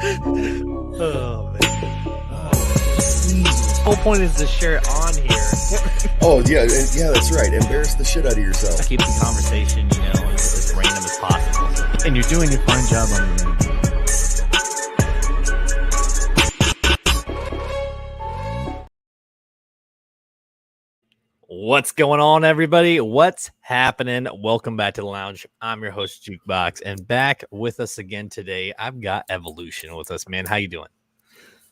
Oh man. The whole point is to share it on here. Oh yeah, that's right. Embarrass the shit out of yourself. Keep the conversation, as random as possible. And you're doing a fine job on your end. What's going on, everybody? What's happening? Welcome back to the lounge. I'm your host, Jukebox, and back with us again today, I've got Ev.O.Lution with us, man. How you doing?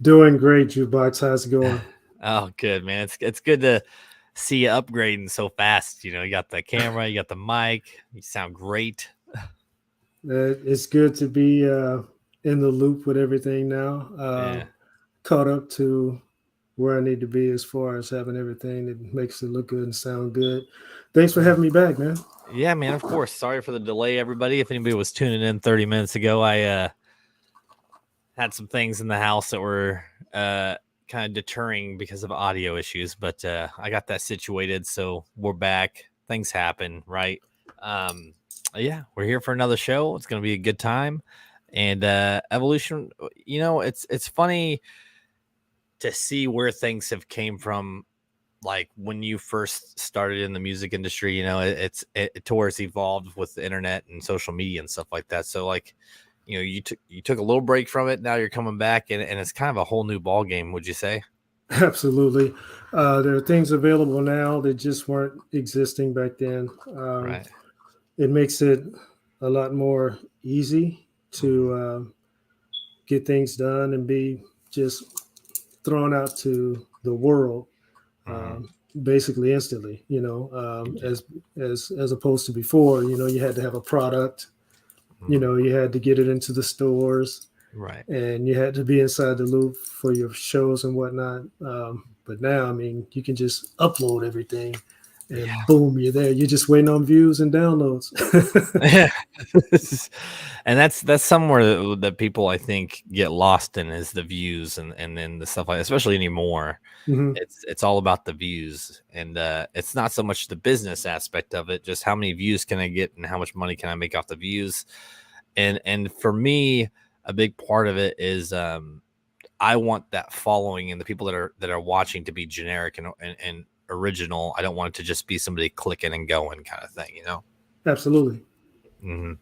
Doing great, Jukebox. How's it going? Oh, good, man. It's good to see you upgrading so fast. You got the camera, you got the mic, you sound great. It's good to be in the loop with everything now. Caught up to where I need to be as far as having everything that makes it look good and sound good. Thanks for having me back, man. Yeah, man, of course. Sorry for the delay, everybody. If anybody was tuning in 30 minutes ago, I had some things in the house that were kind of deterring because of audio issues, but I got that situated, so we're back. Things happen, right? Yeah, we're here for another show. It's going to be a good time. And Ev.O.Lution, it's funny to see where things have came from, like when you first started in the music industry. It towards evolved with the internet and social media and stuff like that. So like, you took a little break from it. Now you're coming back, and it's kind of a whole new ball game. Would you say? Absolutely. There are things available now that just weren't existing back then. Right. It makes it a lot more easy to get things done and be just thrown out to the world basically instantly, as opposed to before. You had to have a product, you had to get it into the stores, right, and you had to be inside the loop for your shows and whatnot. But now, you can just upload everything and boom, you're there. You're just waiting on views and downloads. Yeah. And that's somewhere that people, I think, get lost in, is the views and then the stuff like, especially anymore. Mm-hmm. It's all about the views, and it's not so much the business aspect of it, just how many views can I get and how much money can I make off the views. And for me, a big part of it is I want that following and the people that are watching to be generic and original. I don't want it to just be somebody clicking and going kind of thing, Absolutely. Mm-hmm.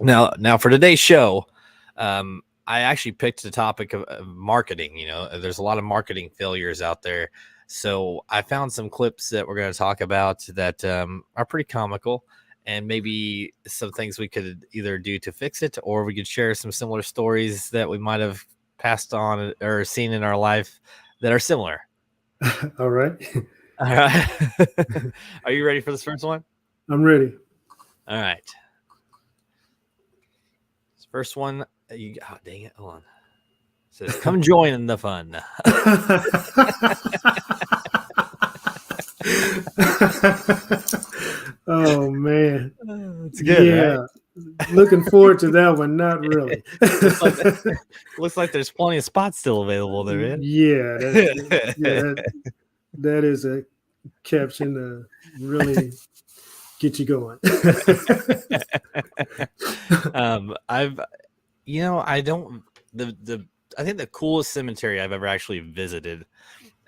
Now for today's show, I actually picked the topic of marketing. There's a lot of marketing failures out there, so I found some clips that we're going to talk about that are pretty comical, and maybe some things we could either do to fix it, or we could share some similar stories that we might have passed on or seen in our life that are similar. All right. All right. Are you ready for this first one? I'm ready. All right. This first one, dang it, hold on. It says, "Come join in the fun." Oh man, it's good. Yeah, right? Looking forward to that one. Not really. Looks like there's plenty of spots still available there, man. Yeah, that is a caption to really get you going. I think the coolest cemetery I've ever actually visited,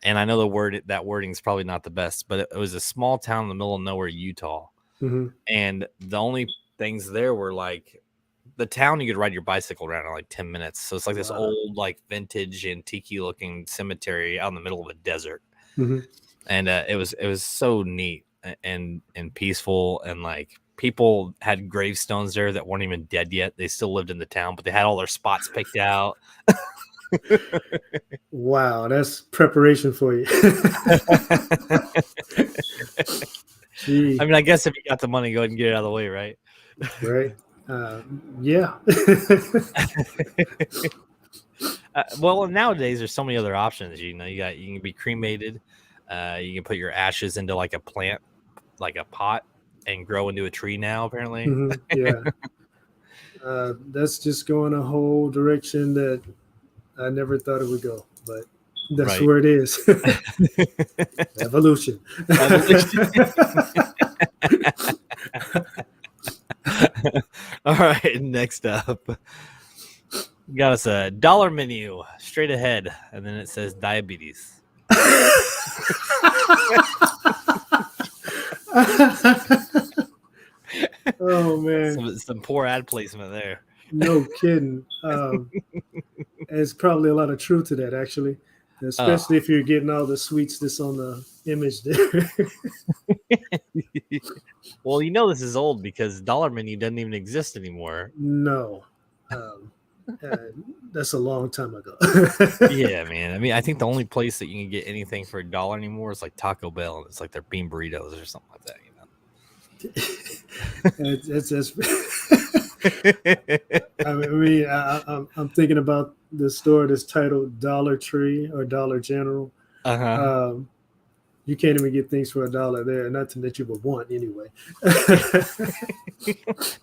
and I know that wording is probably not the best, but it was a small town in the middle of nowhere, Utah. Mm-hmm. And the only things there were like the town you could ride your bicycle around in like 10 minutes. So it's like this old, like vintage antique looking cemetery out in the middle of a desert. Mm-hmm. And it was so neat and peaceful, and like people had gravestones there that weren't even dead yet. They still lived in the town, but they had all their spots picked out. Wow, that's preparation for you. Gee. I guess if you got the money, go ahead and get it out of the way, right? Right. Yeah. Well, nowadays there's so many other options. You can be cremated. You can put your ashes into like a plant, like a pot, and grow into a tree now, apparently. Mm-hmm. Yeah. That's just going a whole direction that I never thought it would go, but that's where it is. Ev.O.Lution. All right, next up. Got us a dollar menu straight ahead, and then it says diabetes. Oh man, Some poor ad placement there. no kidding. There's probably a lot of truth to that, actually, especially if you're getting all the sweets that's on the image there. Well, this is old because dollar menu doesn't even exist anymore. No, that's a long time ago. Yeah, man. I mean, I think the only place that you can get anything for $1 anymore is like Taco Bell, and it's like their bean burritos or something like that. I'm thinking about the store that's titled Dollar Tree or Dollar General. You can't even get things for $1 there. Nothing that you would want anyway.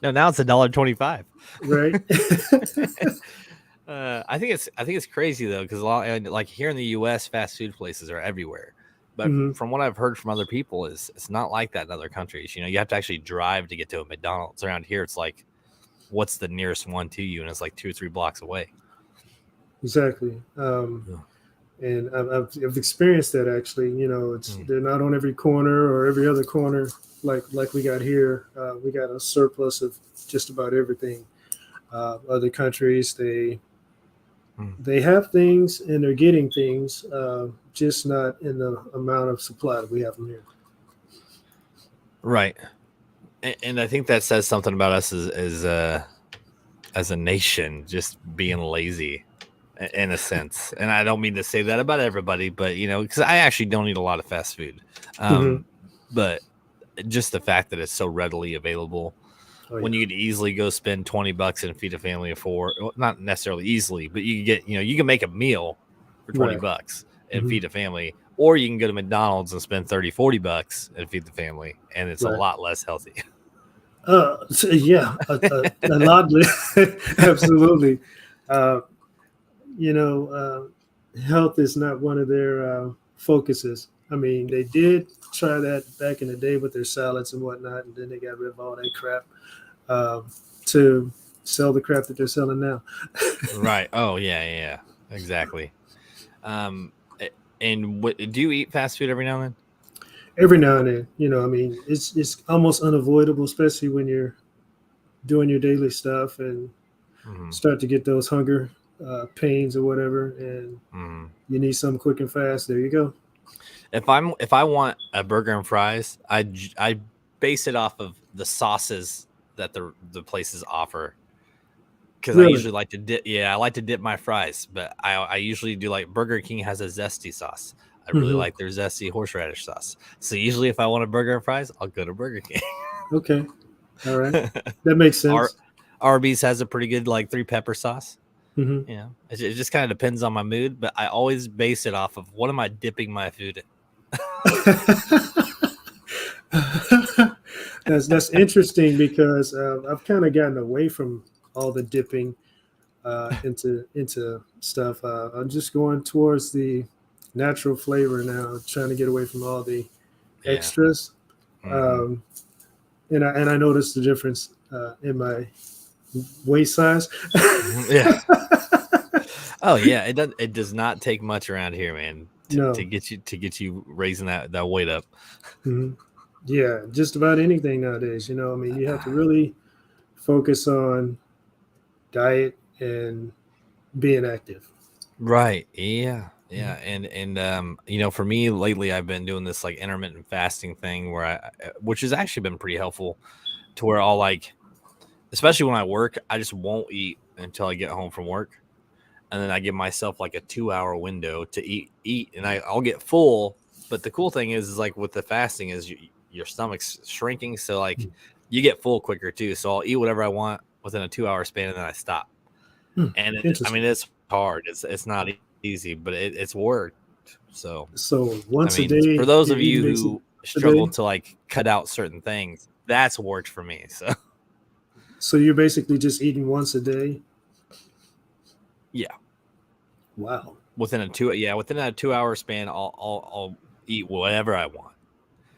No, now it's $1.25. Right. I think it's crazy though, because like here in the U.S., fast food places are everywhere. But from what I've heard from other people, it's not like that in other countries. You have to actually drive to get to a McDonald's. Around here, it's like, what's the nearest one to you? And it's like 2 or 3 blocks away. Exactly. And I've experienced that actually. They're not on every corner or every other corner like we got here. We got a surplus of just about everything. Other countries, they have things and they're getting things, just not in the amount of supply that we have them here. Right. And I think that says something about us as a nation, just being lazy in a sense. And I don't mean to say that about everybody, but because I actually don't eat a lot of fast food. But just the fact that it's so readily available, when you could easily go spend $20 and feed a family of 4, well, not necessarily easily, but you can get, you can make a meal for $20 and feed a family, or you can go to McDonald's and spend $30-$40 and feed the family, and it's a lot less healthy. Yeah, a lot. Absolutely. Health is not one of their focuses. I mean, they did try that back in the day with their salads and whatnot, and then they got rid of all that crap to sell the crap that they're selling now. Right. Oh, yeah, exactly. And do you eat fast food every now and then? Every now and then, it's almost unavoidable, especially when you're doing your daily stuff and start to get those hunger pains or whatever, and you need something quick and fast. There you go. If I want a burger and fries, I base it off of the sauces that the places offer. Because I usually like to dip. Yeah, I like to dip my fries, but I usually do, like, Burger King has a zesty sauce. I really like their zesty horseradish sauce. So usually if I want a burger and fries, I'll go to Burger King. Okay. All right. That makes sense. Arby's has a pretty good, like, 3-pepper sauce. It just kind of depends on my mood, but I always base it off of what am I dipping my food in. That's interesting because I've kind of gotten away from all the dipping into stuff. I'm just going towards the natural flavor now, trying to get away from all the extras. And I noticed the difference in my waist size. Oh yeah, it does not take much around here, man, to get you raising that weight up. Yeah, just about anything nowadays. I mean, you have to really focus on diet and being active. Right. Yeah. And for me lately, I've been doing this, like, intermittent fasting thing which has actually been pretty helpful, to where I'll, like, especially when I work, I just won't eat until I get home from work. And then I give myself like a 2-hour window to eat, and I'll get full. But the cool thing is like with the fasting is your stomach's shrinking. So, like, you get full quicker too. So I'll eat whatever I want within a 2-hour span, and then I stop. And it's hard. It's not easy, but it's worked. So once a day, for those of you who struggle to, like, cut out certain things, that's worked for me. So you're basically just eating once a day? Yeah. Wow. Within a 2-hour span, I'll eat whatever I want.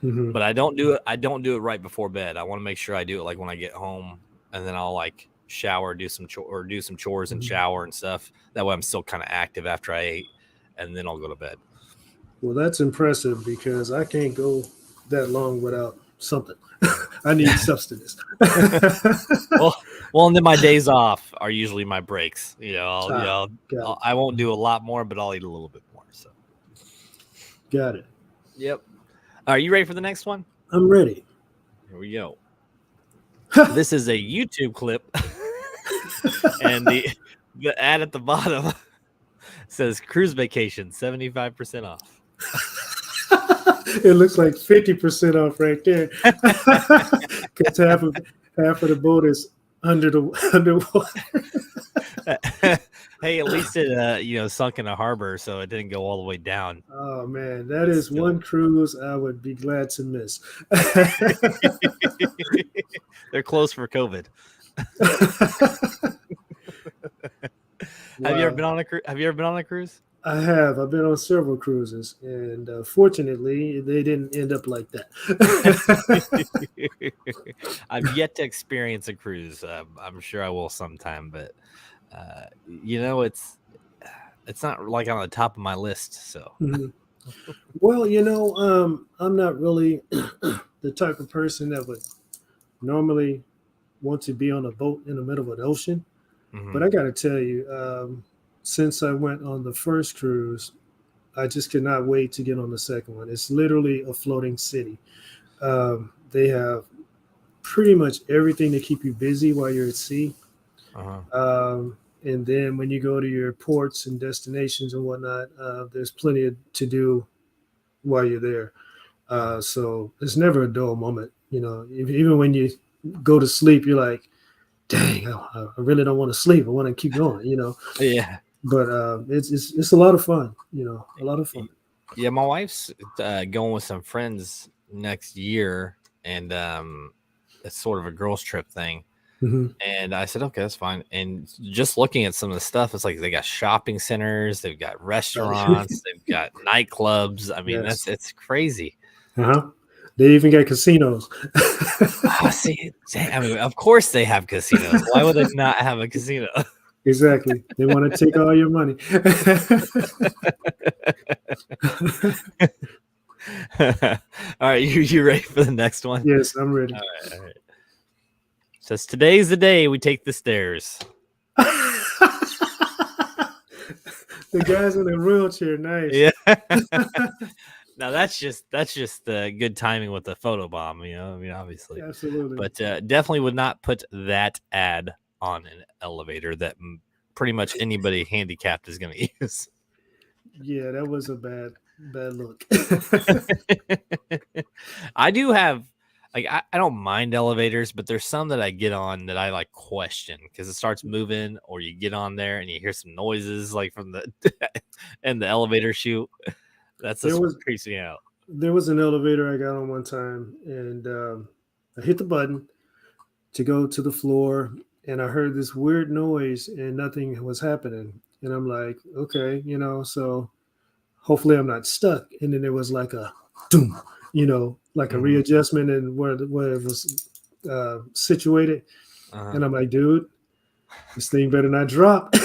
But I don't do it right before bed. I want to make sure I do it, like, when I get home, and then I'll, like, shower, do some chores and shower and stuff. That way I'm still kind of active after I ate, and then I'll go to bed. Well, that's impressive because I can't go that long without something. I need substance. Well, and then my days off are usually my breaks. I won't do a lot more, but I'll eat a little bit more. So, got it. Yep. Are you ready for the next one? I'm ready. Here we go. This is a YouTube clip, and the ad at the bottom says "Cruise Vacation 75% off." It looks like 50% off right there, because half of the boat is underwater. Hey, at least it sunk in a harbor, so it didn't go all the way down. Oh man, that is one cruise I would be glad to miss. They're closed for COVID. Wow. Have you ever been on a cruise? I have. I've been on several cruises, and fortunately, they didn't end up like that. I've yet to experience a cruise. I'm sure I will sometime, but it's not like on the top of my list. So, well, I'm not really the type of person that would normally want to be on a boat in the middle of an ocean. But I got to tell you, since I went on the first cruise, I just cannot wait to get on the second one. It's literally a floating city. They have pretty much everything to keep you busy while you're at sea. And then when you go to your ports and destinations and whatnot, there's plenty to do while you're there. So it's never a dull moment. Even when you go to sleep, you're like, dang, I really don't want to sleep. I want to keep going, Yeah. But it's a lot of fun, a lot of fun. Yeah, my wife's going with some friends next year, and it's sort of a girls' trip thing. And I said, okay, that's fine. And just looking at some of the stuff, it's like they got shopping centers, they've got restaurants, they've got nightclubs. I mean, it's crazy. They even got casinos. See, I mean, of course they have casinos. Why would they not have a casino? Exactly. They want to take all your money. All right, you ready for the next one? Yes, I'm ready. All right. Says today's the day we take the stairs. The guys in the wheelchair, nice. Yeah. Now that's just good timing with the photo bomb, I mean, obviously. Absolutely. But definitely would not put that ad on an elevator that pretty much anybody handicapped is going to use. Yeah, that was a bad look. I do have, I don't mind elevators, but there's some that I get on that I like question because it starts moving, or you get on there and you hear some noises like from the and the elevator chute. That's just creeps me out. There was an elevator I got on one time, and I hit the button to go to the floor, and I heard this weird noise, and nothing was happening. And I'm like, okay, so hopefully I'm not stuck. And then there was like a doom, like a readjustment and where it was situated. And I'm like, dude, this thing better not drop. Just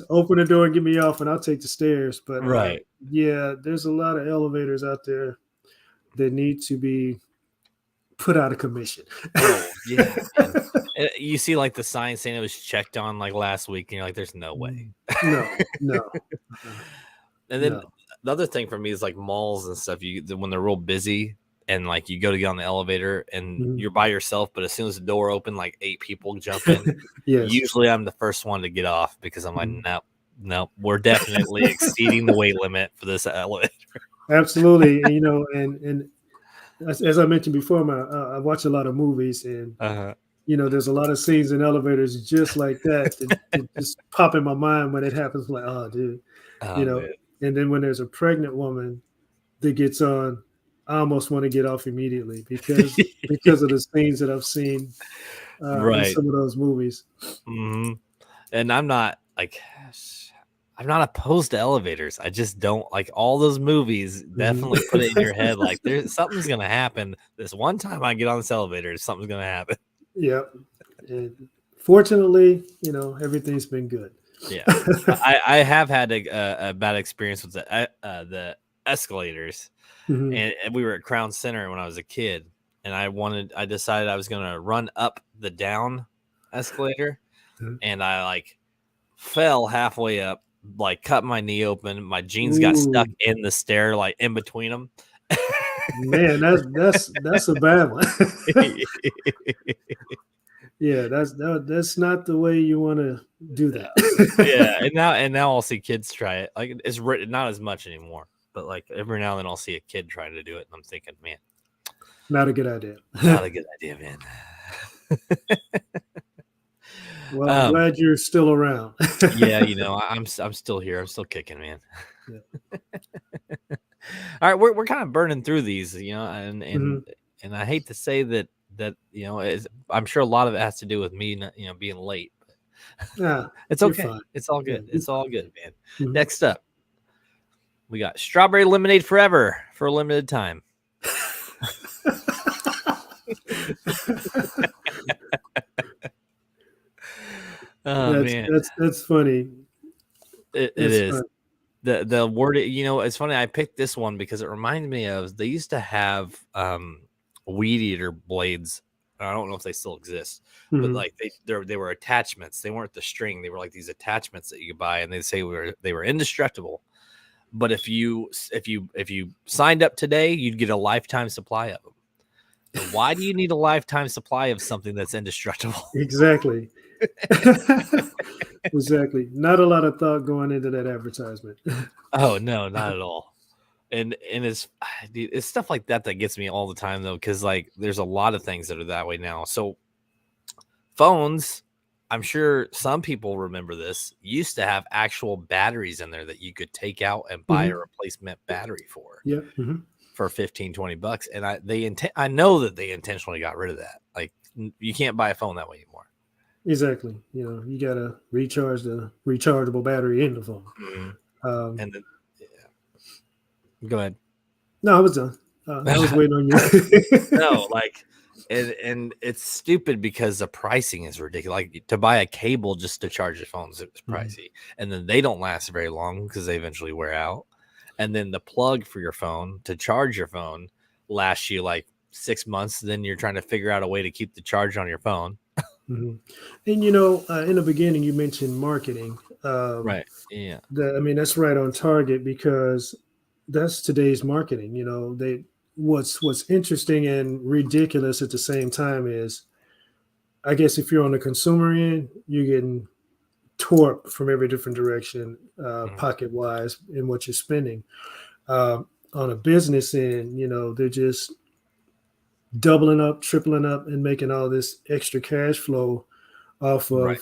open the door and get me off, and I'll take the stairs. But right, there's a lot of elevators out there that need to be put out of commission. Oh, yeah. You see like the sign saying it was checked on like last week, and you're like, there's no way. No. And then the other thing for me is like malls and stuff. When they're real busy and like you go to get on the elevator and you're by yourself, but as soon as the door opens, like 8 people jump in. Yes. Usually I'm the first one to get off because I'm like, no, we're definitely exceeding the weight limit for this elevator. Absolutely. And as I mentioned before, I watch a lot of movies, and there's a lot of scenes in elevators just like that just pop in my mind when it happens. Like, oh, dude, man. And then when there's a pregnant woman that gets on, I almost want to get off immediately because of the scenes that I've seen in some of those movies. And I'm not opposed to elevators. I just don't like all those movies. Definitely put it in your head like something's gonna happen. This one time I get on this elevator, something's gonna happen. Yeah, Fortunately, everything's been good. Yeah, I have had a bad experience with the escalators, Mhm. and we were at Crown Center when I was a kid, and I decided I was gonna run up the down escalator, Mhm. and I like fell halfway up, like cut my knee open. My jeans got stuck Ooh, in the stair, like in between them. man, that's a bad one. Yeah, that's not the way you want to do Yeah, that. and now I'll see kids try it. Like it's not as much anymore, but like every now and then I'll see a kid trying to do it, and I'm thinking, man, Not a good idea. not a good idea, man. Well, I'm glad you're still around. Yeah, I'm still here. I'm still kicking, man. Yeah. All right, we're kind of burning through these, and Mhm. and I hate to say that I'm sure a lot of it has to do with me, being late. Yeah, It's you're okay. fine. It's all Yeah, good. you're It's all fine. good, man. Mhm. Next up, we got strawberry lemonade forever for a limited time. Oh man, that's funny. it That's is. funny. The word, it's funny. I picked this one because it reminded me of they used to have weed eater blades. I don't know if they still exist, but Mhm. like they were attachments. They weren't the string. They were like these attachments that you could buy, and they say they were indestructible. But if you signed up today, you'd get a lifetime supply of them. And why do you need a lifetime supply of something that's indestructible? Exactly. Exactly. Not a lot of thought going into that advertisement. Oh no, not at all. And it's stuff like that that gets me all the time though, because like there's a lot of things that are that way now. So phones, I'm sure some people remember this, used to have actual batteries in there that you could take out and buy a Mhm. replacement battery for Yeah. Mhm. 15-20 bucks. And I know that they intentionally got rid of that. Like you can't buy a phone that way anymore. Exactly. You got to recharge the rechargeable battery in the phone. Um, And then go ahead. no, I was done. I was waiting on you. No, like, and it's stupid because the pricing is ridiculous. Like to buy a cable just to charge your phones, it's pricey, and then they don't last very long because they eventually wear out. And then the plug for your phone to charge your phone lasts you like 6 months. Then you're trying to figure out a way to keep the charge on your phone. Mhm. And in the beginning, you mentioned marketing. Right. Yeah. That's right on target because that's today's marketing. What's interesting and ridiculous at the same time is, I guess, if you're on the consumer end, you're getting torqued from every different direction, Mhm. pocket wise, in what you're spending. On a business end, they're just doubling up, tripling up, and making all this extra cash flow off Right.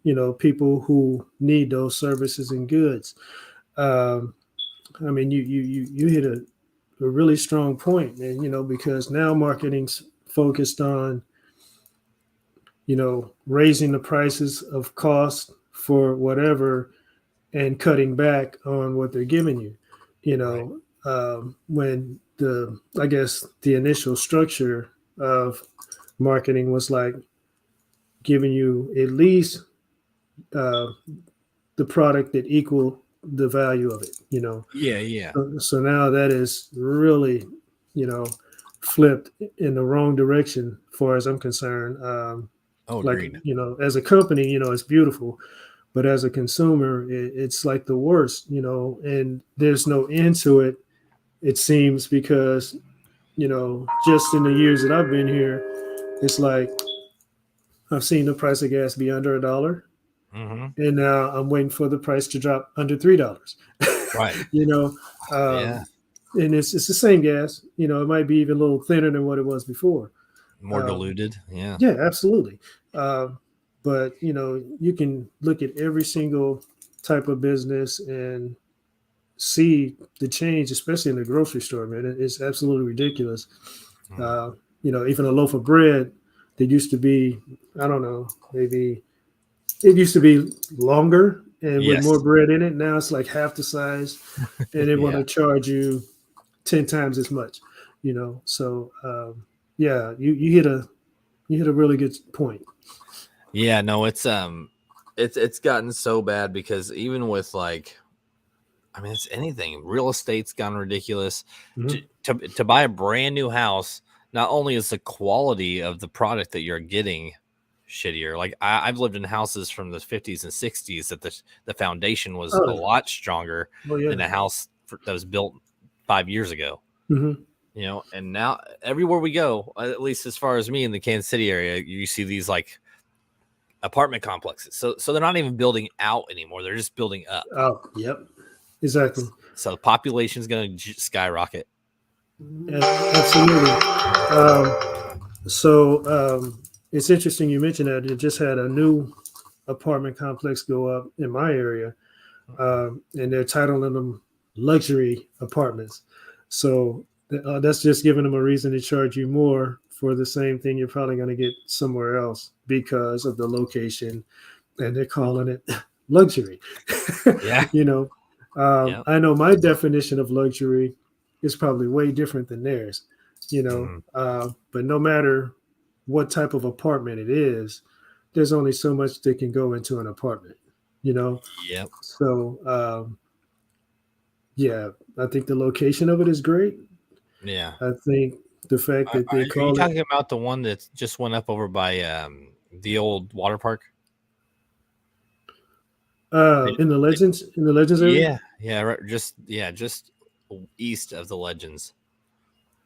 of people who need those services and goods. Um, you hit a really strong point, and because now marketing's focused on raising the prices of cost for whatever and cutting back on what they're giving you. Right. When I guess the initial structure of marketing was like giving you at least uh, the product that equal the value of it. Yeah. Yeah. So now that is really, you know, flipped in the wrong direction, as far as I'm concerned. Oh, Like, agreed. as a company, it's beautiful, but as a consumer, it's like the worst, and there's no end to it, it seems, because, just in the years that I've been here, it's like I've seen the price of gas be under $1. Mm-hmm. And now I'm waiting for the price to drop under $3. Right. you know, Yeah. and it's the same gas. It might be even a little thinner than what it was before. More Um, diluted. Yeah. yeah, absolutely. But you can look at every single type of business and see the change, especially in the grocery store. Man, it's absolutely ridiculous. Mm. Even a loaf of bread that used to be, I don't know, maybe it used to be longer and with more Yes. bread in it. Now it's like half the size, and they want Yeah. to charge you 10 times as much. So yeah, you hit a really good point. Yeah, no, it's gotten so bad because even with like, I mean, it's anything. Real estate's gotten ridiculous. Mhm. To buy a brand new house, not only is the quality of the product that you're getting shittier. Like I've lived in houses from the 50s and 60s that the foundation was a Oh, lot stronger well, than yeah. a house that was built 5 years ago. Hmm. You know, and now everywhere we go, at least as far as me in the Kansas City area, you see these like apartment complexes. So they're not even building out anymore. They're just building up. Oh, yep, exactly. So the population is going to skyrocket. Absolutely. So it's interesting you mentioned that. You just had a new apartment complex go up in my area, and they're titling them luxury apartments. So that's just giving them a reason to charge you more for the same thing you're probably going to get somewhere else because of the location, and they're calling it luxury. Yeah. You know, Yeah. I know my definition of luxury is probably way different than theirs. Mhm. But no matter what type of apartment it is, there's only so much that can go into an apartment. You know, Yep. so yeah, I think the location of it is great. Yeah. I think the fact that they Are you call it talking about the one that just went up over by the old water park? They- they- in the Legends area. yeah. Yeah. Right, just east of the Legends.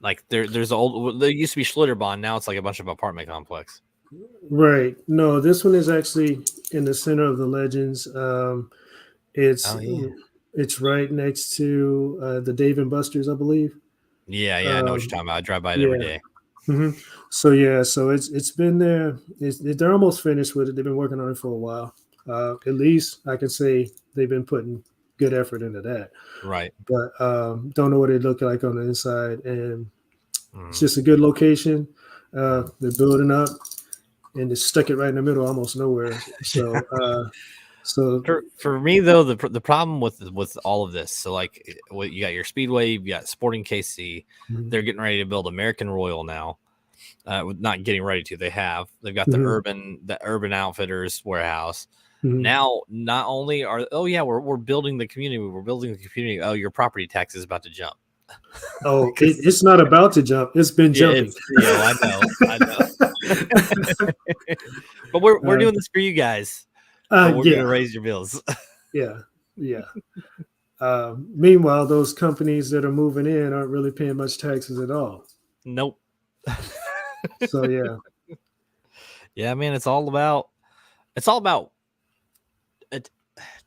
Like there's old. There used to be Schlitterbahn. Now it's like a bunch of apartment complex. Right. No, this one is actually in the center of the Legends. It's Oh yeah. it's right next to the Dave and Buster's, I believe. Yeah. Yeah. I know what you're Um, talking about. I drive by it every yeah. day. So yeah, so it's been there. They're almost finished with it. They've been working on it for a while. At least I can say they've been putting good effort into that. Right. But don't know what it look like on the inside, and it's Mhm. just a good location. Mhm. They're building up, and they stuck it right in the middle, almost nowhere. So For me though, the problem with all of this, so like what you got your Speedway, you got Sporting KC, mhm, they're getting ready to build American Royal now. Not getting ready to, they've got mhm, the Urban Outfitters warehouse. mhm. Now, not only are we're building the community, Oh, your property tax is about to jump. Oh, 'Cause- it's not about to jump. It's been yeah, jumping. it's I know. But we're uh, doing this for you guys. But we're yeah, gonna raise your bills. yeah, yeah. Meanwhile, those companies that are moving in aren't really paying much taxes at all. Nope. So yeah, Yeah, man, it's all about it,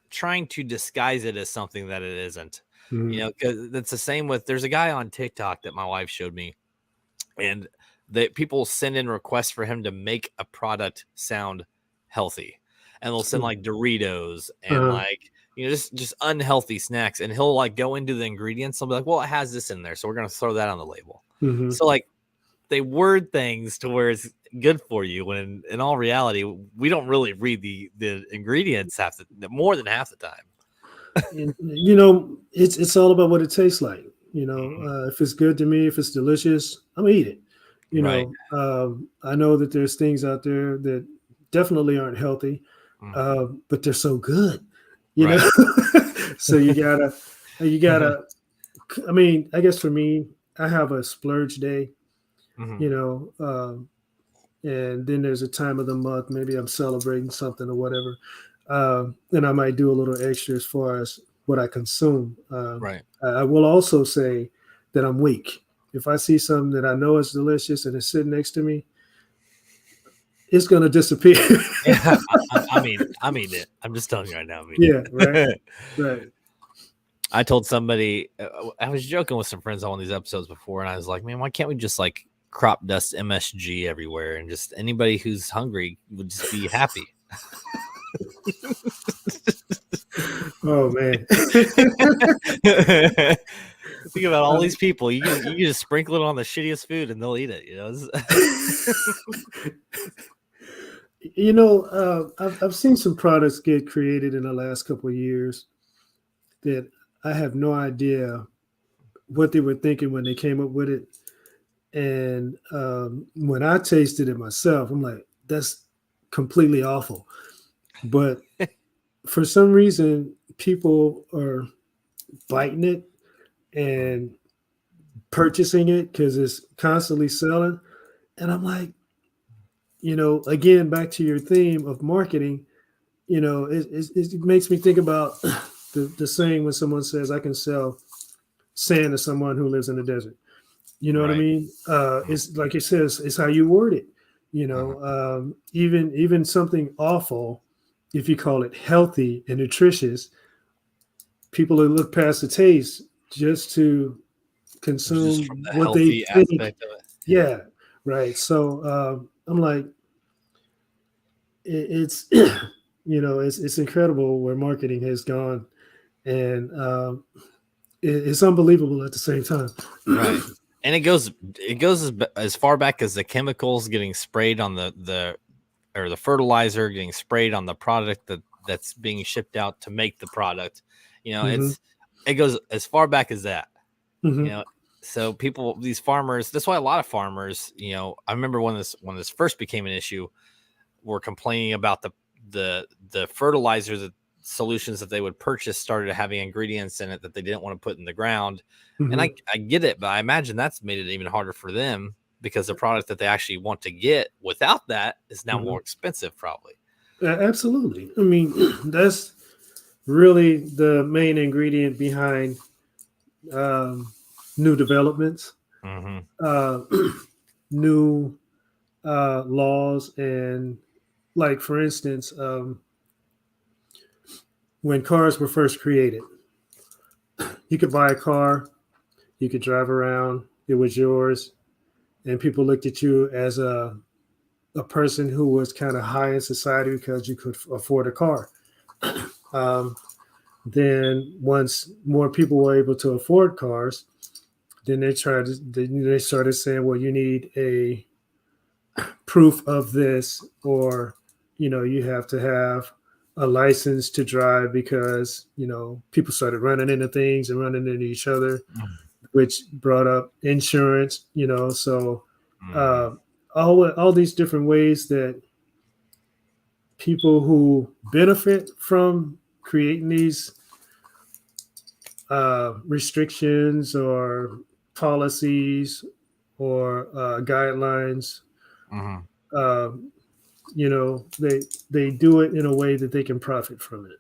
trying to disguise it as something that it isn't. You mhm, know, because it's the same with there's a guy on TikTok that my wife showed me, and that people send in requests for him to make a product sound healthy, and they'll send like Doritos and uh, like just unhealthy snacks, and he'll like go into the ingredients. They'll be like, well, it has this in there, so we're gonna throw that on the label. mhm. So like they word things to where it's good for you, when in all reality we don't really read the ingredients more than half the time. And, it's all about what it tastes like. Mhm. If it's good to me, if it's delicious, I'm gonna eat it. Right. I know that there's things out there that definitely aren't healthy, Mhm. but they're so good. You know, Right. so you gotta. I mean, I guess for me, I have a splurge day. Mhm. You know, and then there's a time of the month, maybe I'm celebrating something or whatever, and I might do a little extra as far as what I consume. Right. I will also say that I'm weak. If I see something that I know is delicious and it's sitting next to me, it's going to disappear. Yeah, I mean it. I'm just telling you right now. I mean Yeah, right, it. right. I told somebody, I was joking with some friends on one of these episodes before, and I was like, man, why can't we just like crop dust MSG everywhere, and just anybody who's hungry would just be happy? Oh man. Think about all these people. You can just sprinkle it on the shittiest food, and they'll eat it. You know. I've seen some products get created in the last couple of years that I have no idea what they were thinking when they came up with it. And when I tasted it myself, I'm like, that's completely awful. But for some reason, people are biting it and purchasing it because it's constantly selling. And I'm like, again, back to your theme of marketing, it makes me think about the saying when someone says, I can sell sand to someone who lives in the desert. You know what I mean? It's like it says, it's how you word it. Even something awful, if you call it healthy and nutritious, people will look past the taste just to consume Just from the what they healthy think. aspect of it. Yeah, right. So I'm like, it's it's incredible where marketing has gone, and it's unbelievable at the same time. Right. And it goes as far back as the chemicals getting sprayed on the fertilizer getting sprayed on the product that's being shipped out to make the product. It goes as far back as that. So these farmers, that's why a lot of farmers, I remember when this first became an issue, were complaining about the fertilizer, the solutions that they would purchase started having ingredients in it that they didn't want to put in the ground. And I get it, but I imagine that's made it even harder for them because the product that they actually want to get without that is now more expensive, probably. Absolutely. I mean, that's really the main ingredient behind new developments, new laws, and like, for instance, when cars were first created, you could buy a car, you could drive around, it was yours, and people looked at you as a person who was kind of high in society because you could afford a car. Then once more people were able to afford cars, then they started saying, well, you need a proof of this, or you have to have a license to drive, because people started running into things and running into each other, which brought up insurance. So all these different ways that people who benefit from creating these restrictions or policies or guidelines, they do it in a way that they can profit from it.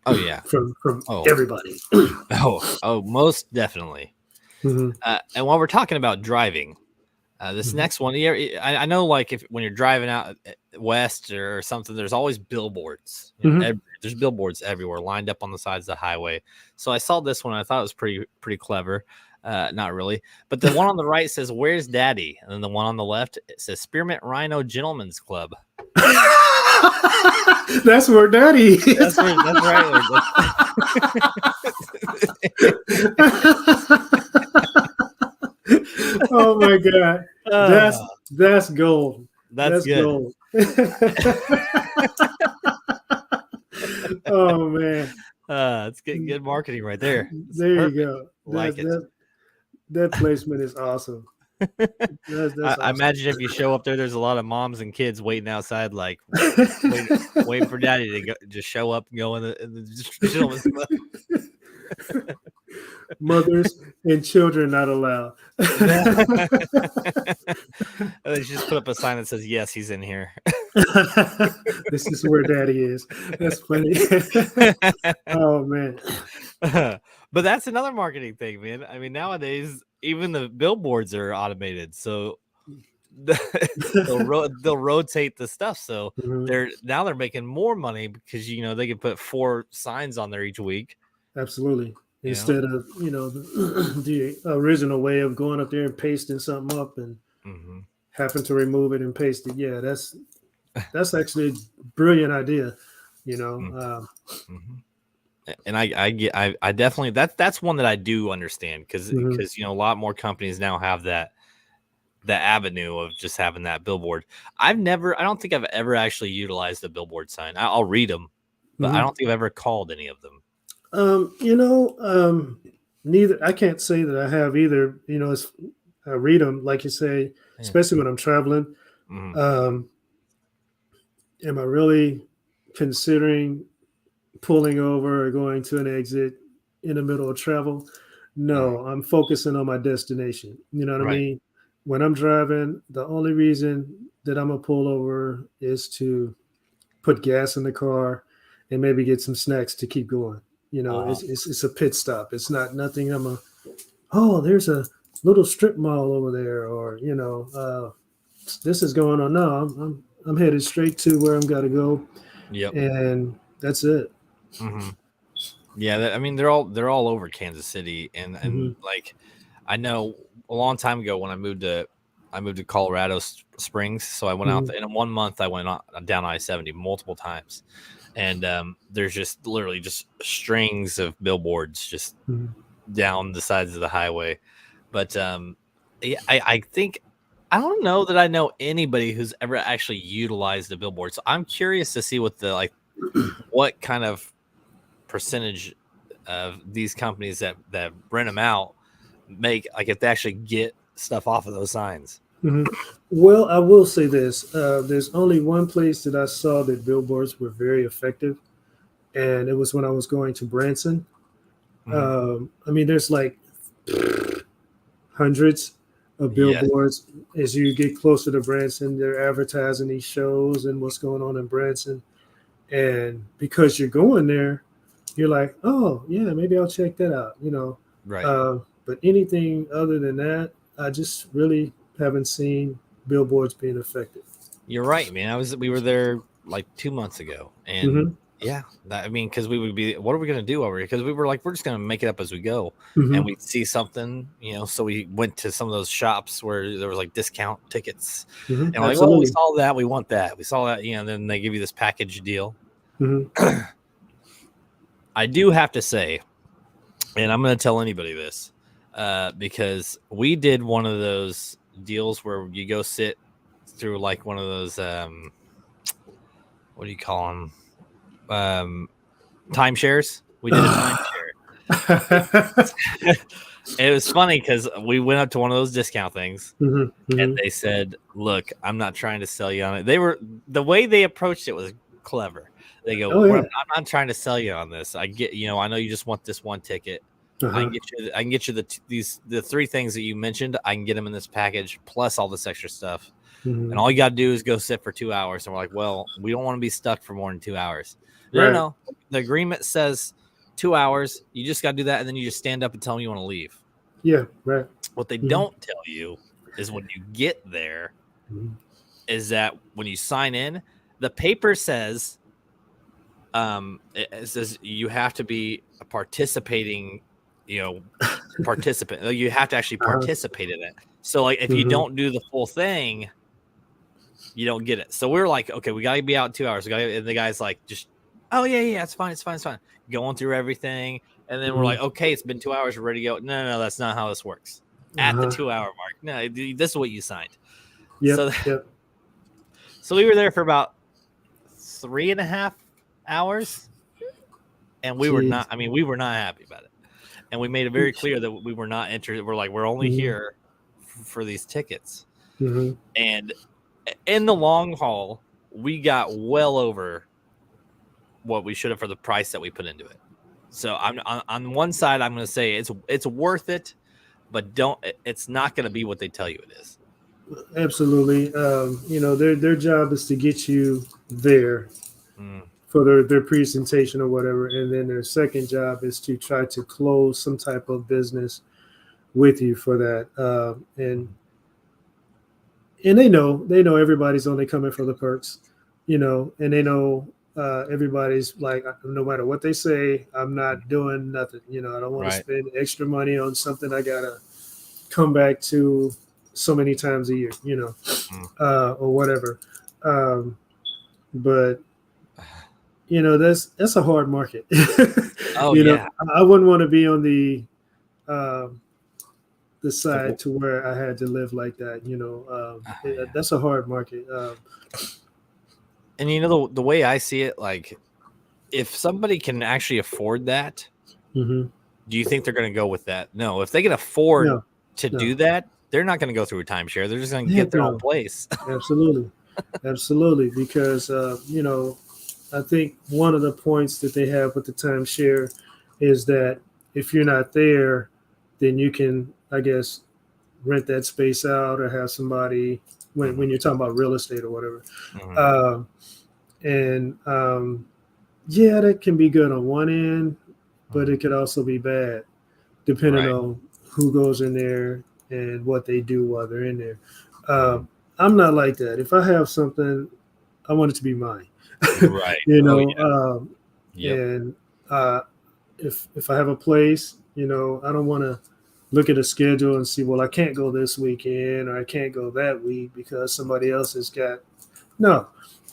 Oh yeah, from everybody. Most definitely. And while we're talking about driving, this next one, I know, like, when you're driving out west or something, there's always billboards. There's billboards everywhere lined up on the sides of the highway. So I saw this one. I thought it was pretty clever. Not really, but the one on the right says, "Where's Daddy?" And then the one on the left, it says, "Spearmint Rhino Gentlemen's Club." That's where Daddy is. That's right. Oh my God, that's gold. That's good. Gold. Oh man, it's good marketing right there. There you go. It. That placement is awesome. That's I awesome. imagine if you show up there's a lot of moms and kids waiting outside, like waiting for Daddy to just show up and go in the gentleman's club. Mothers and children not allowed. They just put up a sign that says, "Yes, he's in here." This is where Daddy is. That's funny. Oh man. But that's another marketing thing, man. I mean, nowadays even the billboards are automated, so they'll rotate the stuff. So they're making more money because they can put 4 signs on there each week. Absolutely. Instead of the original way of going up there and pasting something up and having to remove it and paste it. Yeah, that's actually a brilliant idea. And I definitely that's one that I do understand because a lot more companies now have that avenue of just having that billboard. I don't think I've ever actually utilized a billboard sign. I'll read them, but I don't think I've ever called any of them. Neither. I can't say that I have either. I read them, like you say, especially when I'm traveling. am I really considering pulling over or going to an exit in the middle of travel? No, I'm focusing on my destination. You know what I Right. mean? When I'm driving, the only reason that I'm gonna pull over is to put gas in the car and maybe get some snacks to keep going. You know, Uh-huh. it's a pit stop. It's not nothing. There's a little strip mall over there, or this is going on. No, I'm headed straight to where I'm got to go, Yep. and that's it. Mm-hmm. Yeah, I mean they're all over Kansas City, and Mhm. like I know a long time ago when I moved to Colorado Springs, so I went out Mhm. there, and in 1 month I went down I-70 multiple times, and there's just literally just strings of billboards just Mhm. down the sides of the highway, but yeah, I think I don't know that I know anybody who's ever actually utilized a billboard, so I'm curious to see what kind of percentage of these companies that rent them out make, like if they actually get stuff off of those signs. Mhm. Well, I will say this: there's only one place that I saw that billboards were very effective, and it was when I was going to Branson. Mhm. I mean, there's like hundreds of Yes. billboards as you get closer to Branson. They're advertising these shows and what's going on in Branson. And because you're going there, you're like, oh yeah, maybe I'll check that out. Right. But anything other than that, I just really haven't seen billboards being effective. You're right, man. We were there like 2 months ago, and Hmm. yeah, I mean, because we would be, what are we gonna do over here? Because we were like, we're just gonna make it up as we go, and Hmm. we'd see something, so we went to some of those shops where there was like discount tickets, Hmm. and we're like, well, we Absolutely. saw that, we want that, we saw that, and then they give you this package deal. Hmm. I do have to say, and I'm going to tell anybody this, because we did one of those deals where you go sit through like one of those, what do you call them? Timeshares. We did a timeshare. It was funny because we went up to one of those discount things, Hmm. and Hmm. they said, "Look, I'm not trying to sell you on it." The way they approached it was clever. They go, Oh yeah. I'm not trying to sell you on this. I get, I know you just want this one ticket. Uh-huh. I can get you the three things that you mentioned. I can get them in this package plus all this extra stuff. Hmm. And all you got to do is go sit for 2 hours. And we're like, well, we don't want to be stuck for more than 2 hours. No, no, Right. no. The agreement says 2 hours. You just got to do that, and then you just stand up and tell them you want to leave. Yeah. Right. What they Hmm. don't tell you is when you get there, Hmm. is that when you sign in, the paper says, it says you have to be a participating, participant. You have to actually Uh-huh. participate in it. So like if you Hmm. don't do the full thing, you don't get it. So we're like, okay, we gotta be out in 2 hours. And the guy's like, just, oh yeah, it's fine, it's fine. Going through everything, and then we're Hmm. like, okay, it's been 2 hours, we're ready to go. No, that's not how this works. At the Uh-huh. 2 hour mark, no, this is what you signed. Yep. So, Yep. so we were there for about 3.5 hours, and we were not. Jeez. I mean, we were not happy about it, and we made it very clear that we were not interested. We're like, we're only Hmm. here for these tickets, Hmm. and in the long haul, we got well over what we should have for the price that we put into it. So I'm on one side, I'm going to say it's worth it, but it's not going to be what they tell you it is. Absolutely. Their job is to get you there Mm. for their presentation or whatever, and then their second job is to try to close some type of business with you for that. And they know everybody's only coming for the perks, and they know everybody's like, no matter what they say, I'm not doing nothing. I don't want to Right. spend extra money on something I gotta come back to so many times a year, or whatever. But that's a hard market. Oh yeah. I wouldn't want to be on um, the side to where I had to live like that. Yeah. That's a hard market. And the way I see it, like if somebody can actually afford that, Mhm. do you think they're going to go with that? No. If they can afford No, to no, do that, they're not going to go through a timeshare. They're just going to heck get their own no, place. absolutely. Absolutely, because I think one of the points that they have with the timeshare is that if you're not there, then you can, I guess, rent that space out or have somebody when you're talking about real estate or whatever. Mhm. And yeah, that can be good on one end, but Mhm. it could also be bad depending Right. on who goes in there and what they do while they're in there. Mhm. I'm not like that. If I have something, I want it to be mine. Right. you Oh know, yeah. Yep. and if I have a place, I don't want to look at a schedule and see, well, I can't go this weekend or I can't go that week because somebody else has got. No,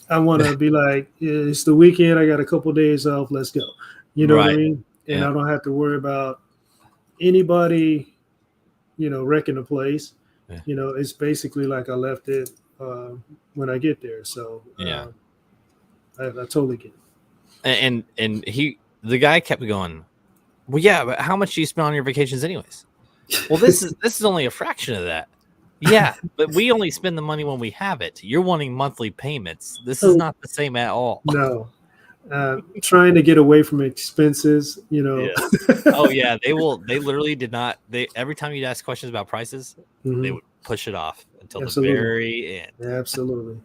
I want to be like, yeah, it's the weekend. I got a couple days off. Let's go. You know what I Right. mean? And Yeah. I don't have to worry about anybody, wrecking the place. Yeah. It's basically like I left it uh, when I get there. So Yeah. I totally get it. And the guy kept going, well, yeah, but how much do you spend on your vacations anyways? Well, this is only a fraction of that. Yeah, but we only spend the money when we have it. You're wanting monthly payments. This is Oh, not the same at all. no. Trying to get away from expenses, Yes. Oh yeah, they literally did not. They every time you'd ask questions about prices, they Mhm. would push it off until the Absolutely. very end. Absolutely.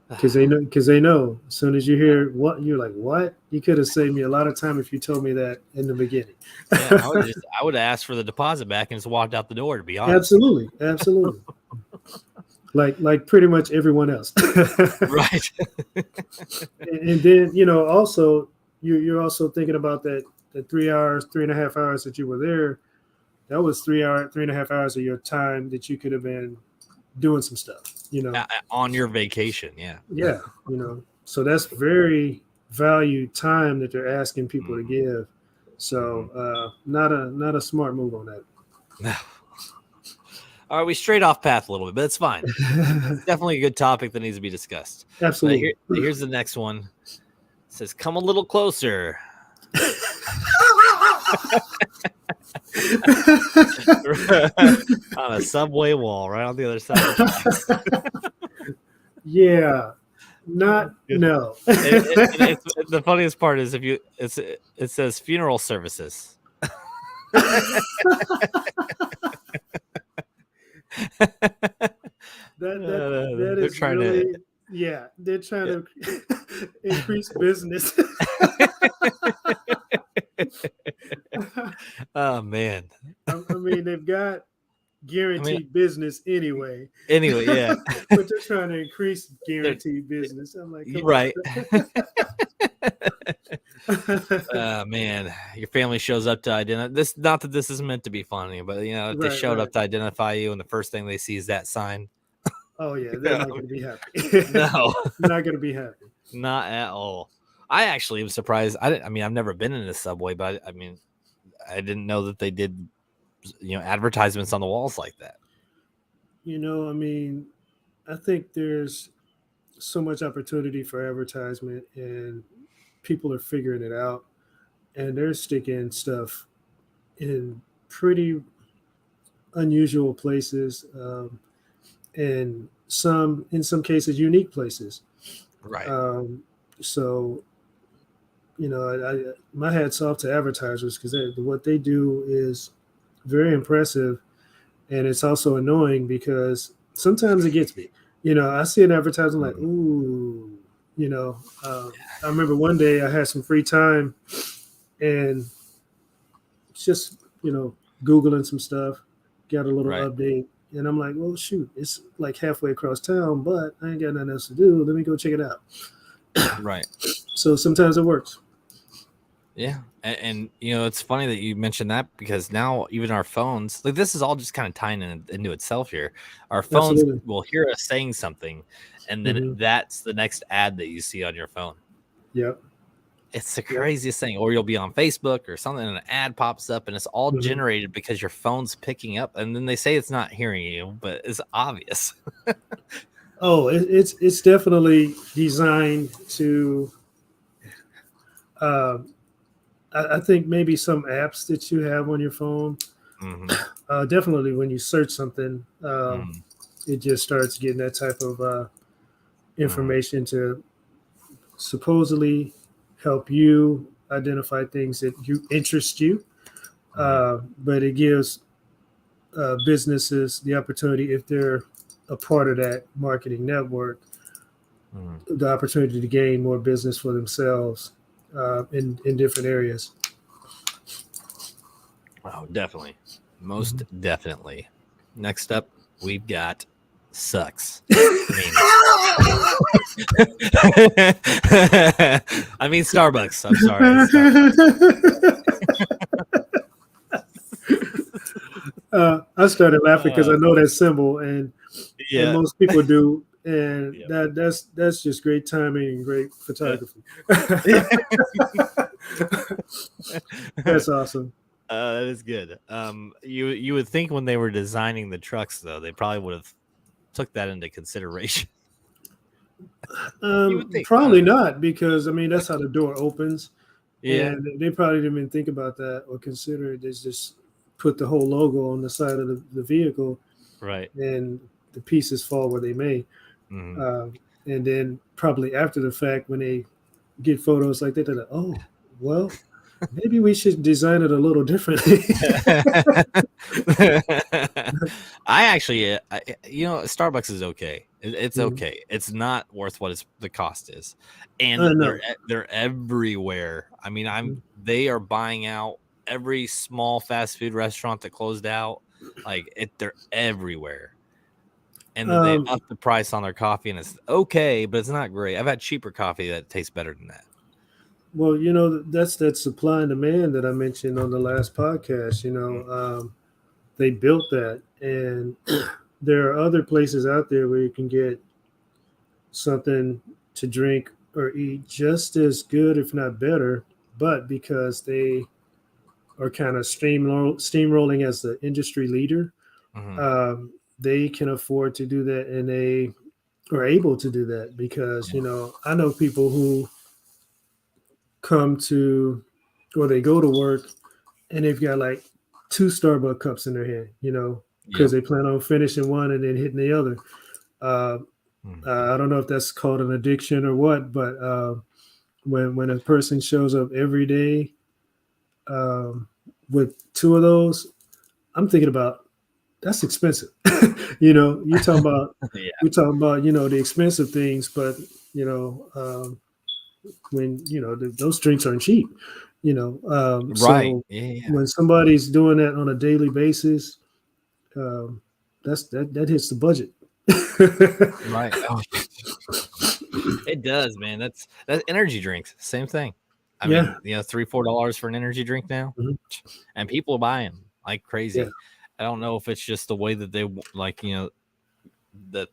Because they know as soon as you hear what you're like, what? You could have saved me a lot of time if you told me that in the beginning. Yeah, I would have asked for the deposit back and just walked out the door, to be honest. Absolutely. Like pretty much everyone else. Right. And then also you're also thinking about that the 3 hours, 3.5 hours that you were there. That was 3.5 hours of your time that you could have been doing some stuff. On your vacation, yeah. Yeah, so that's very valued time that they're asking people to Mhm. give. So not a smart move on that. All right, we strayed off path a little bit, but it's fine. It's definitely a good topic that needs to be discussed. But Absolutely. here's the next one. It says, "Come a little closer." On a subway wall, right on the other side of the Yeah, not tracks. no. The funniest part is it says funeral services. That They're is trying to. really, yeah, they're trying to increase business. Oh man. I mean, they've got I mean, guaranteed business anyway. anyway, yeah. But they're trying to increase guaranteed business. I'm like, come Right. on. Man, your family shows up to identify this. Not that this is meant to be funny, but if they showed Right. up to identify you, and the first thing they see is that sign, Oh yeah, they're not going to be happy. no, Not going to be happy. not at all. I actually am surprised. I mean, I've never been in a subway, but I mean, I didn't know that they did, advertisements on the walls like that. I mean, I think there's so much opportunity for advertisement, and people are figuring it out, and they're sticking stuff in pretty unusual places, and in some cases unique places. Right. Um, so my hat's off to advertisers because what they do is very impressive, and it's also annoying because sometimes it gets me. I see an advertisement like, ooh, I remember one day I had some free time and just googling some stuff, got a little Right. update, and I'm like, well, shoot, it's like halfway across town, but I ain't got nothing else to do. Let me go check it out. Right. So sometimes it works. Yeah. And it's funny that you mentioned that because now even our phones, like this is all just kind of tying into itself here. Our phones Absolutely. will hear us saying something, and then Mm-hmm. that's the next ad that you see on your phone. Yep. It's the Yep. craziest thing. Or you'll be on Facebook or something, and an ad pops up, and it's all Mm-hmm. generated because your phone's picking up. And then they say it's not hearing you, but it's obvious. Oh, it's definitely designed to. Uh, I think maybe some apps that you have on your phone. Mhm. Definitely when you search something, Mhm. it just starts getting that type of information to supposedly help you identify things that you interest you. But it gives businesses the opportunity, if they're a part of that marketing network, the opportunity to gain more business for themselves in different areas. Oh, definitely. Most definitely. Next up, we've got sucks. I mean Starbucks. I'm sorry. I started laughing because I know that symbol, and most people do, and that's just great timing and great photography. That's awesome. That is good. You would think when they were designing the trucks, though, they probably would have took that into consideration. Probably not, because I mean that's how the door opens. Yeah, and they probably didn't even think about that or consider it. They just put the whole logo on the side of the vehicle, right, and the pieces fall where they may. And then probably after the fact, when they get photos like that, they're like, oh, well, maybe we should design it a little differently. I actually, Starbucks is okay. It's okay. It's not worth what the cost is, and they're everywhere. I mean, they are buying out every small fast food restaurant that closed out. They're everywhere, and they upped the price on their coffee, and it's okay, but it's not great. I've had cheaper coffee that tastes better than that. Well, that's that supply and demand that I mentioned on the last podcast. They built that, and there are other places out there where you can get something to drink or eat just as good, if not better, but because they are kind of steamrolling as the industry leader, they can afford to do that, and they are able to do that because I know people who come to, or they go to work and they've got like 2 Starbucks cups in their hand, because they plan on finishing one and then hitting the other. I don't know if that's called an addiction or what, but when a person shows up every day with 2 of those, I'm thinking about, that's expensive. You're talking about the expensive things, but when those drinks aren't cheap. Right. So when somebody's doing that on a daily basis, that hits the budget. Right. Oh, it does, man. That's energy drinks. Same thing. I mean, $3-4 for an energy drink now, and people buy them like crazy. Yeah. I don't know if it's just the way that they that.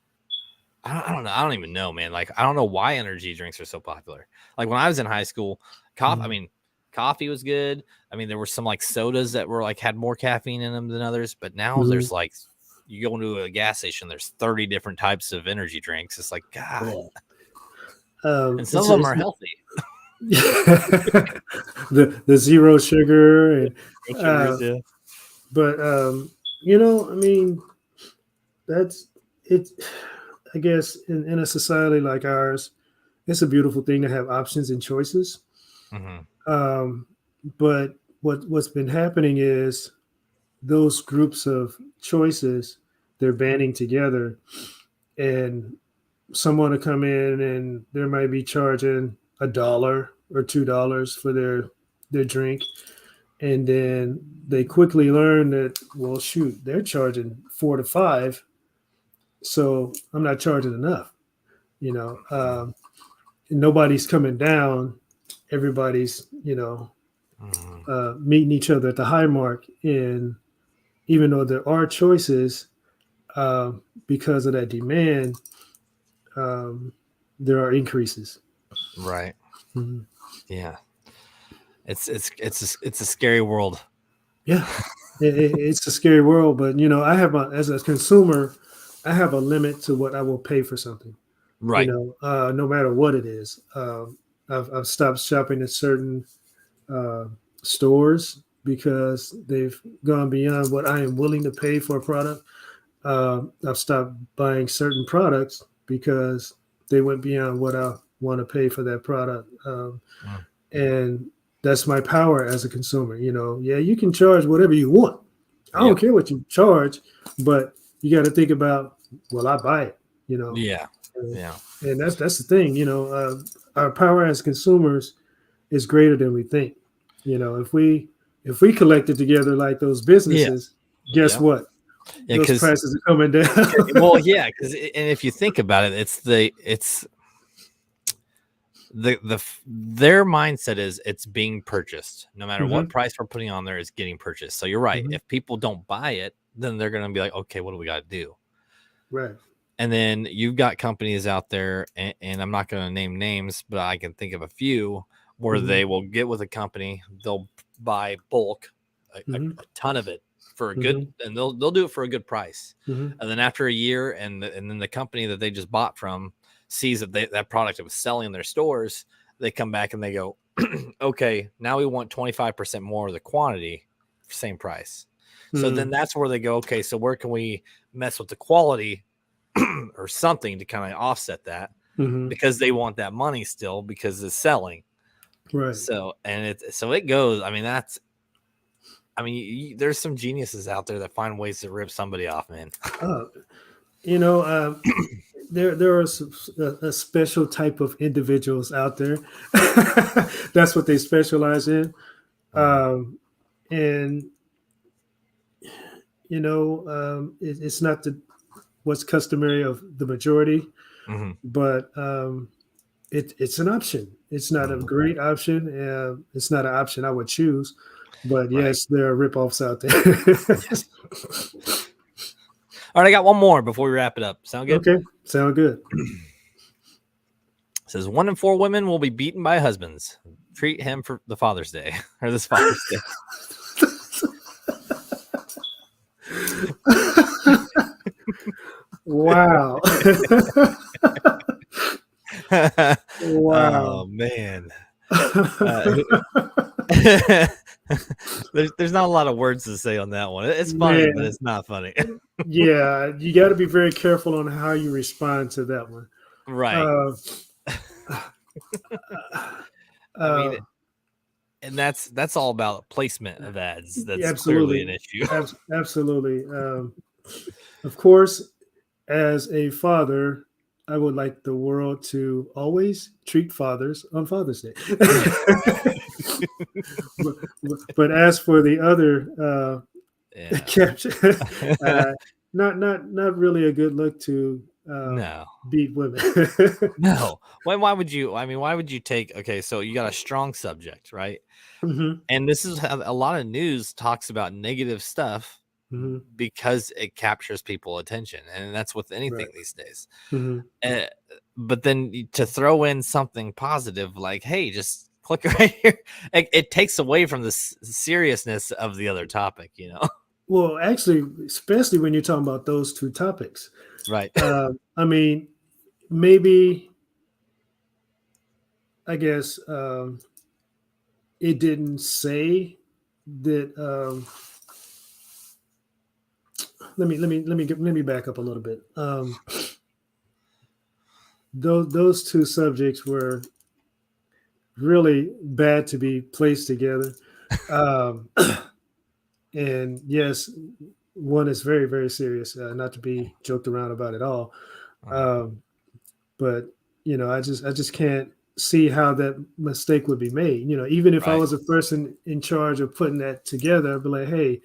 I don't know. I don't even know, man. Like, I don't know why energy drinks are so popular. Like when I was in high school, coffee was good. I mean, there were some like sodas that were like had more caffeine in them than others, but now there's like, you go into a gas station, there's 30 different types of energy drinks. It's like, God. And some of them are healthy. the zero sugar but I mean, that's it. I guess in a society like ours, it's a beautiful thing to have options and choices. But what's been happening is those groups of choices, they're banding together, and someone to come in and they might be charging $1 or $2 for their drink. And then they quickly learn that, well, shoot, they're charging $4 to $5. So I'm not charging enough, nobody's coming down. Everybody's, meeting each other at the high mark. And even though there are choices, because of that demand, there are increases. Right. Yeah. It's a scary world. Yeah. It's a scary world, but I have as a consumer, I have a limit to what I will pay for something. Right. No matter what it is. I've stopped shopping at certain stores because they've gone beyond what I am willing to pay for a product. I've stopped buying certain products because they went beyond what I want to pay for that product. And that's my power as a consumer. Yeah, you can charge whatever you want. I don't care what you charge, but you got to think about, well, I buy it. Yeah. And that's the thing. Our power as consumers is greater than we think. If we collect it together like those businesses, guess what? Yeah, those prices are coming down. Well, yeah, because and if you think about it, it's their mindset is it's being purchased. No matter what price we're putting on there, is getting purchased. So you're right. If people don't buy it, then they're going to be like, okay, what do we got to do? Right. And then you've got companies out there, and I'm not going to name names, but I can think of a few where they will get with a company, they'll buy bulk, a ton of it for a good, and they'll do it for a good price. And then after a year, and then the company that they just bought from sees that that product that was selling in their stores, they come back and they go, okay, now we want 25% more of the quantity, same price. So then that's where they go, okay, so where can we mess with the quality or something to kind of offset that, because they want that money still because it's selling. Right. So, and it goes, there's some geniuses out there that find ways to rip somebody off, man. There are a special type of individuals out there. That's what they specialize in. And it's not what's customary of the majority, but it's an option. It's not a great option. It's not an option I would choose, but yes, there are ripoffs out there. All right, I got one more before we wrap it up. Sound good? Okay, sound good. It says 1 in 4 women will be beaten by husbands. Treat him for the Father's Day or this Father's Day. Wow. Wow. Oh man. There's not a lot of words to say on that one. It's funny, but it's not funny. Yeah, you got to be very careful on how you respond to that one. Right. And that's all about placement of ads. That's clearly an issue. Absolutely. Of course, as a father, I would like the world to always treat fathers on Father's Day. but as for the other caption, not really a good look to beat women. No. Why would you? Why would you take? Okay, so you got a strong subject, right? And this is how a lot of news talks about negative stuff. Because it captures people's attention, and that's with anything these days. But then to throw in something positive, like, hey, just click right here, it takes away from the seriousness of the other topic, Well, actually, especially when you're talking about those two topics, right? Maybe, I guess, it didn't say that. Let me back up a little bit. Those two subjects were really bad to be placed together. And yes, one is very, very serious, not to be joked around about at all. But I just can't see how that mistake would be made. Even if I was a person in charge of putting that together, I'd be like, hey,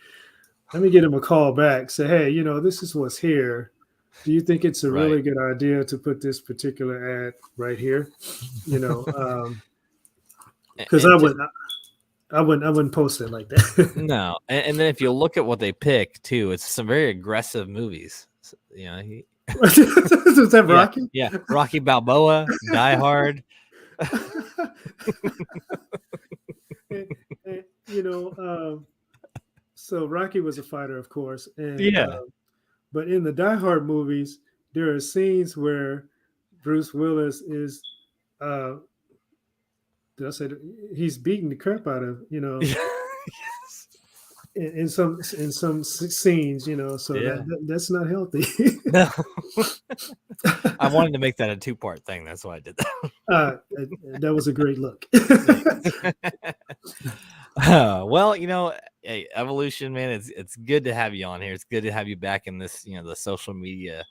let me get him a call back. Say, hey, this is what's here. Do you think it's a really good idea to put this particular ad right here? Because I wouldn't post it like that. No, and then if you look at what they pick too, it's some very aggressive movies. Is that Rocky? Yeah, Rocky Balboa, Die Hard. So Rocky was a fighter, of course, and but in the Die Hard movies, there are scenes where Bruce Willis is, he's beating the crap out of, Yes. in some scenes, so Yeah. that's not healthy. No. I wanted to make that a 2-part thing. That's why I did that. That was a great look. Well, hey, Evolution, man, it's good to have you on here. It's good to have you back in this, the social media,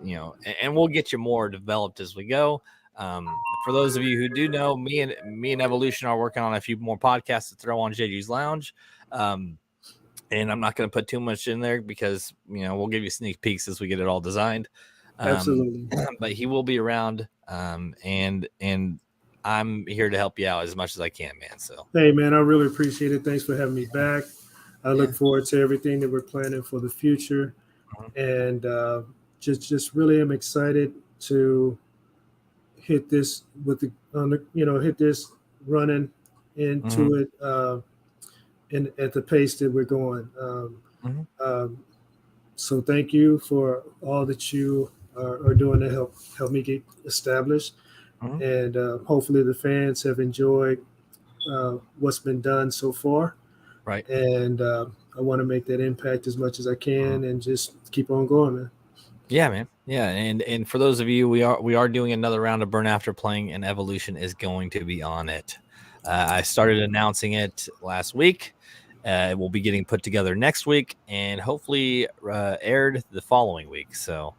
and we'll get you more developed as we go. For those of you who do know, me and Evolution are working on a few more podcasts to throw on JG's Lounge. And I'm not going to put too much in there because, we'll give you sneak peeks as we get it all designed. Absolutely. But he will be around. And I'm here to help you out as much as I can, man. So, hey, man, I really appreciate it. Thanks for having me back. I look forward to everything that we're planning for the future. And just really am excited to hit this hit this running into it and at the pace that we're going. So thank you for all that you are doing to help me get established. And hopefully the fans have enjoyed what's been done so far. Right. And I want to make that impact as much as I can and just keep on going, man. Yeah, man. Yeah. And for those of you, we are doing another round of Burn After Playing, and Evolution is going to be on it. I started announcing it last week. It will be getting put together next week and hopefully aired the following week. So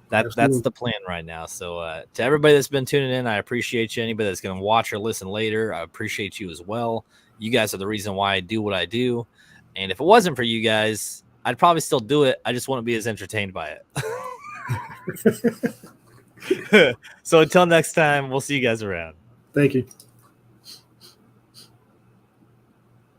that's the plan right now. So to everybody that's been tuning in, I appreciate you. Anybody that's going to watch or listen later, I appreciate you as well. You guys are the reason why I do what I do. And if it wasn't for you guys, I'd probably still do it. I just wouldn't be as entertained by it. So until next time, we'll see you guys around. Thank you.